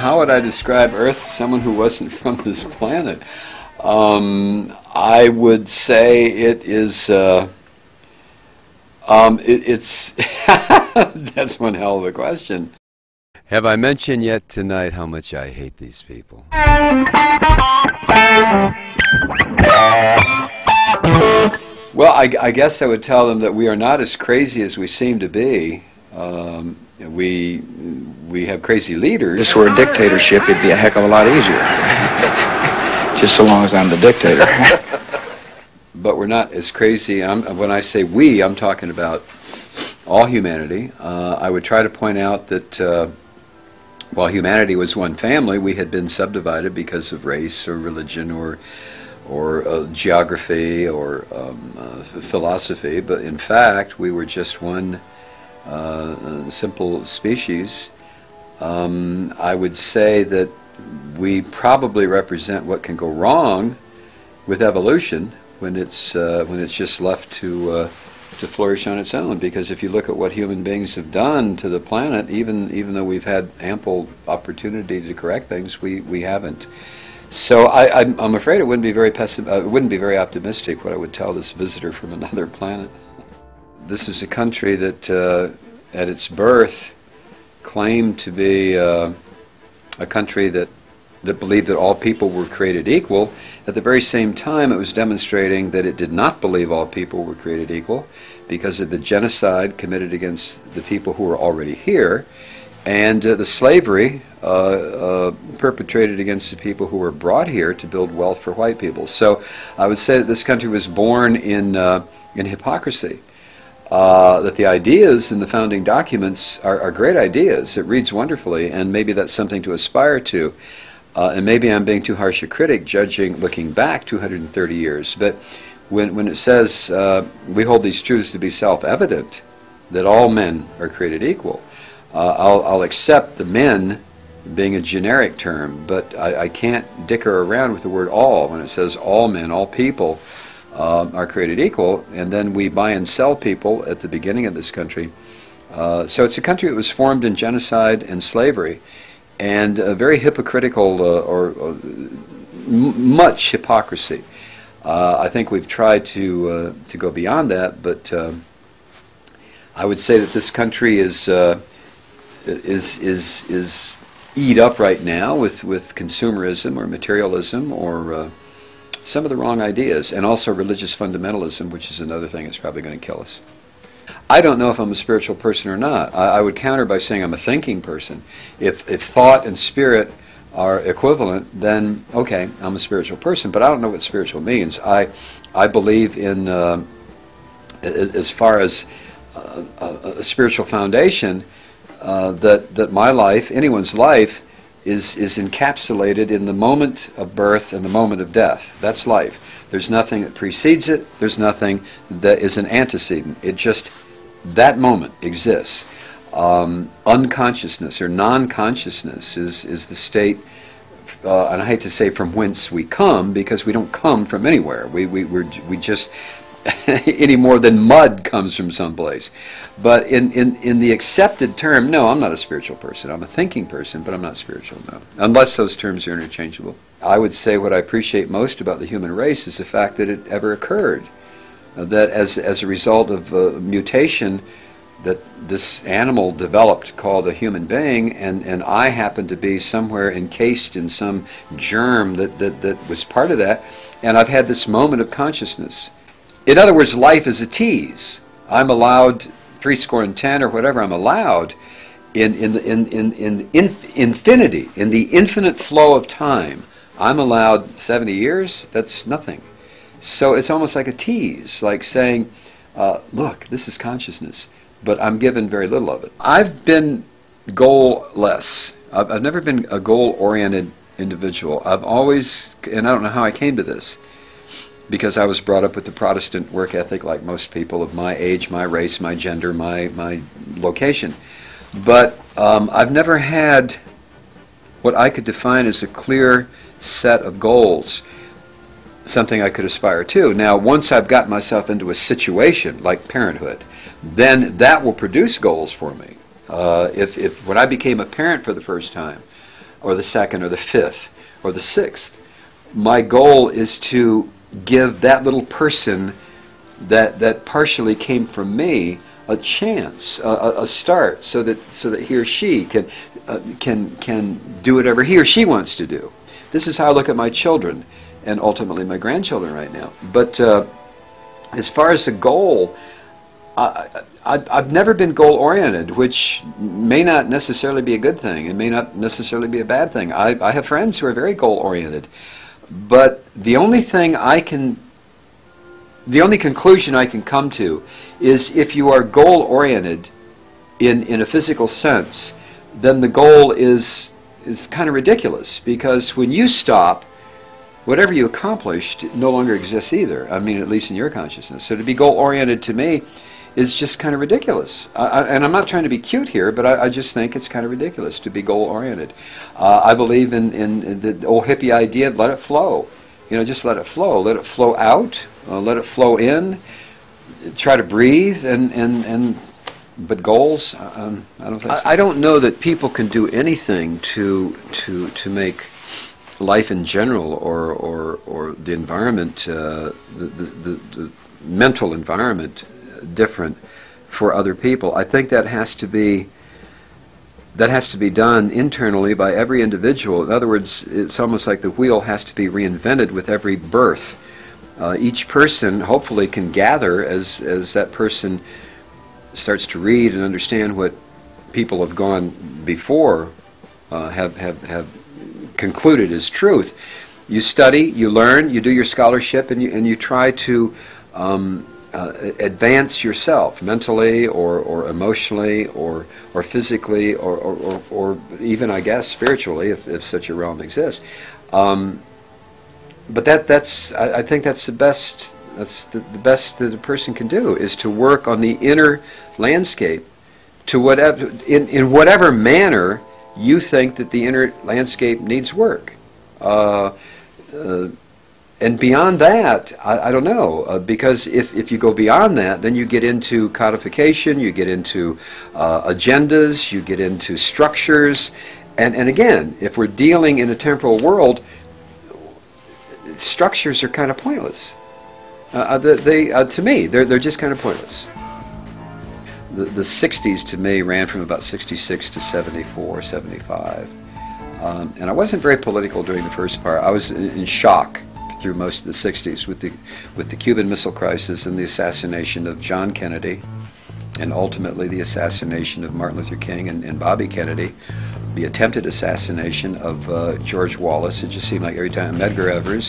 How would I describe Earth to someone who wasn't from this planet? I would say it is. It's that's one hell of a question. Have I mentioned yet tonight how much I hate these people? Well, I guess I would tell them that we are not as crazy as we seem to be. We have crazy leaders. If this were a dictatorship, it'd be a heck of a lot easier. Just so long as I'm the dictator. But we're not as crazy. When I say we, I'm talking about all humanity. I would try to point out that while humanity was one family, we had been subdivided because of race or religion or geography or philosophy. But in fact, we were just one simple species. I would say that we probably represent what can go wrong with evolution when it's just left to flourish on its own. Because if you look at what human beings have done to the planet, even though we've had ample opportunity to correct things, we haven't. So I'm afraid it wouldn't be very optimistic what I would tell this visitor from another planet. This is a country that, at its birth, claimed to be a country that believed that all people were created equal. At the very same time, it was demonstrating that it did not believe all people were created equal because of the genocide committed against the people who were already here, and the slavery perpetrated against the people who were brought here to build wealth for white people. So I would say that this country was born in hypocrisy. That the ideas in the founding documents are great ideas. It reads wonderfully, and maybe that's something to aspire to. And maybe I'm being too harsh a critic, looking back 230 years. But when it says we hold these truths to be self-evident, that all men are created equal, I'll accept the men being a generic term, but I can't dicker around with the word all when it says all men, all people are created equal, and then we buy and sell people at the beginning of this country. So it's a country that was formed in genocide and slavery, and very hypocritical or much hypocrisy. I think we've tried to go beyond that, but I would say that this country is eat up right now with consumerism or materialism or some of the wrong ideas, and also religious fundamentalism, which is another thing that's probably going to kill us. I don't know if I'm a spiritual person or not. I would counter by saying I'm a thinking person. If thought and spirit are equivalent, then okay, I'm a spiritual person, but I don't know what spiritual means. I believe in, as far as a spiritual foundation, that my life, anyone's life, is encapsulated in the moment of birth and the moment of death. That's life. There's nothing that precedes it. There's nothing that is an antecedent. It just, that moment exists. Unconsciousness or non-consciousness is the state, and I hate to say from whence we come, because we don't come from anywhere. We just any more than mud comes from someplace. But in the accepted term, no, I'm not a spiritual person. I'm a thinking person, but I'm not spiritual, no. Unless those terms are interchangeable. I would say what I appreciate most about the human race is the fact that it ever occurred. That as a result of mutation, that this animal developed called a human being, and I happened to be somewhere encased in some germ that was part of that, and I've had this moment of consciousness. In other words, life is a tease. I'm allowed 70 or whatever I'm allowed in infinity, in the infinite flow of time. I'm allowed 70 years. That's nothing. So it's almost like a tease, like saying, look, this is consciousness, but I'm given very little of it. I've been goal-less. I've never been a goal-oriented individual. I've always, and I don't know how I came to this, because I was brought up with the Protestant work ethic like most people of my age, my race, my gender, my location. But I've never had what I could define as a clear set of goals, something I could aspire to. Now, once I've gotten myself into a situation like parenthood, then that will produce goals for me. If when I became a parent for the first time, or the second or the fifth or the sixth. My goal is to give that little person that partially came from me a chance, a start, so that he or she can do whatever he or she wants to do. This is how I look at my children and ultimately my grandchildren right now. But as far as the goal, I've never been goal-oriented, which may not necessarily be a good thing. It may not necessarily be a bad thing. I have friends who are very goal-oriented, but the only conclusion I can come to is if you are goal-oriented in a physical sense, then the goal is kind of ridiculous, because when you stop, whatever you accomplished no longer exists either. I mean, at least in your consciousness. So to be goal-oriented to me is just kind of ridiculous. And I'm not trying to be cute here, but I just think it's kind of ridiculous to be goal-oriented. I believe in the old hippie idea of let it flow. You know, just let it flow. Let it flow out. Let it flow in. Try to breathe. But goals, I don't think so. I don't know that people can do anything to make life in general or the environment, the mental environment, different for other people. I think that has to be done internally by every individual. In other words, it's almost like the wheel has to be reinvented with every birth. Each person hopefully can gather as that person starts to read and understand what people have gone before have concluded as truth. You study, you learn, you do your scholarship, and you try to advance yourself mentally or emotionally or physically or even, I guess, spiritually, if such a realm exists. But I think that's the best. That's the best that a person can do, is to work on the inner landscape to whatever in whatever manner you think that the inner landscape needs work. And beyond that, I don't know, because if you go beyond that, then you get into codification, you get into agendas, you get into structures, and again, if we're dealing in a temporal world, structures are kind of pointless. To me, they're just kind of pointless. The 60s to me ran from about 66 to 74, 75. And I wasn't very political during the first part. I was in shock through most of the 60s with the Cuban Missile Crisis and the assassination of John Kennedy, and ultimately the assassination of Martin Luther King and Bobby Kennedy, the attempted assassination of George Wallace. It just seemed like every time Medgar Evers.